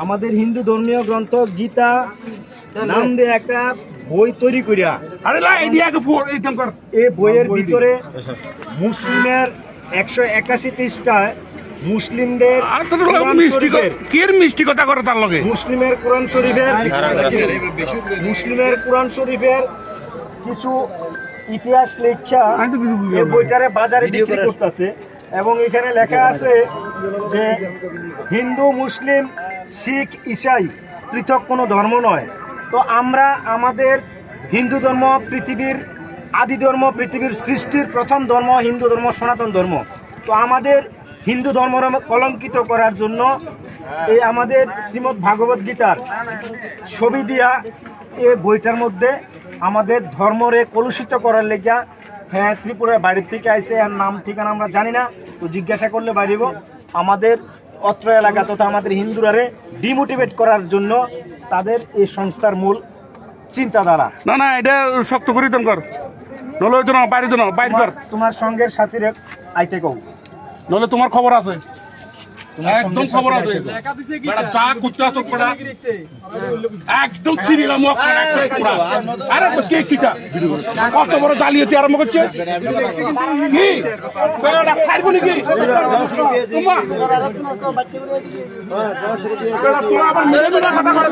আমাদের হিন্দু ধর্মীয় গ্রন্থ গীতা নাম দিয়ে একটা বই তৈরি করিয়া এই বইয়ের ভিতরে মুসলিমের 181 পৃষ্ঠায় মুসলিমদের মুসলিমের কোরআন শরীফের কিছু ইতিহাস লেখা এই বইটারে বাজারে বিক্রি করতেছে এবং এখানে লেখা আছে যে হিন্দু মুসলিম শিখ ঈসাই পৃথক কোনো ধর্ম নয়। তো আমরা আমাদের হিন্দু ধর্ম পৃথিবীর আদি ধর্ম, পৃথিবীর সৃষ্টির প্রথম ধর্ম হিন্দু ধর্ম, সনাতন ধর্ম। তো আমাদের হিন্দু ধর্ম কলঙ্কিত করার জন্য এই আমাদের শ্রীমদ্ ভাগবত গীতার ছবি দিয়া এই বইটার মধ্যে আমাদের ধর্মরে কলুষিত করার লেগা, হ্যাঁ ত্রিপুরার বাড়ির থেকে আইসে, আর নাম ঠিকানা আমরা জানি না, তো জিজ্ঞাসা করলে বাড়িব। আমাদের অত্র এলাকা তথা আমাদের হিন্দুরারে ডিমোটিভেট করার জন্য তাদের এই সংস্থার মূল চিন্তাধারা। না না, এটা শক্ত করি তুমি কর, নলে বাইরে বাইরে কর। তোমার সঙ্গের সাথীরে আইতে কও, নলে তোমার খবর আছে, একদম খবর আছে। চা করতে আসো পড়া একদম চিনিলাম। আরে তো কে কিটা কত বড় জালিয়াতি আরম্ভ করছে কি খাইব নাকি? তোরা আবার মেরে মেরে কথা করে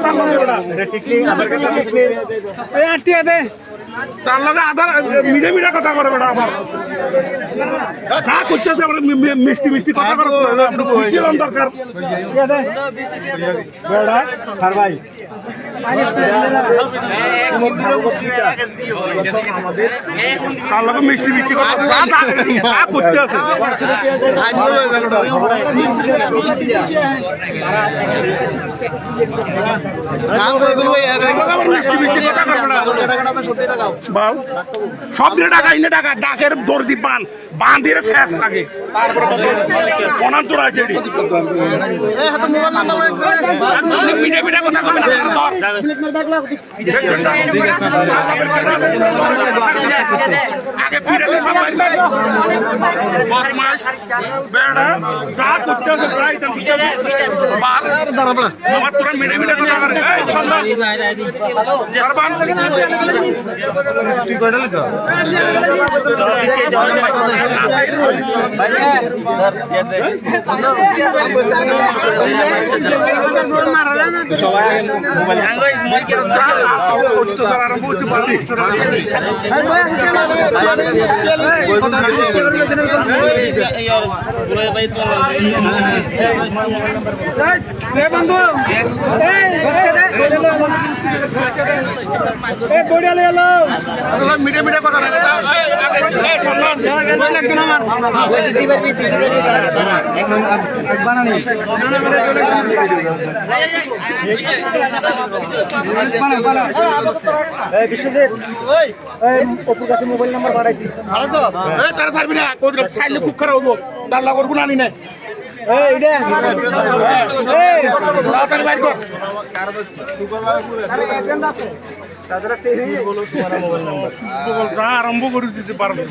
তার লগে আধার মিডে মিডে কথা করে বেড়া। আমার চা করতে মিষ্টি মিষ্টি কথা করে দরকার ভাই তার লগে মিষ্টি মিষ্টি কথা করতে আছে। সব দিনে টাকা ইনে টাকা ডাকের দর্দি পান বান দিয়ে শেষ আগে, তারপরে অনান্তর আছে মিটে মিটে কথা কবে না আগে ফিরে বদমাস বেড়া যা করতে আছে প্রায় আমার তোরা মিটে মিটে কথা করে তুই কয়টা লিছ? মিটে মিটে কথা মোবাইল নাম্বার পাঠাইছি, তারা থাকবি না খাইলে খুব খারাপ হবো, তার লগর গুণ আনি না। আরম্ভ করে দিতে পারবো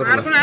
পাটনা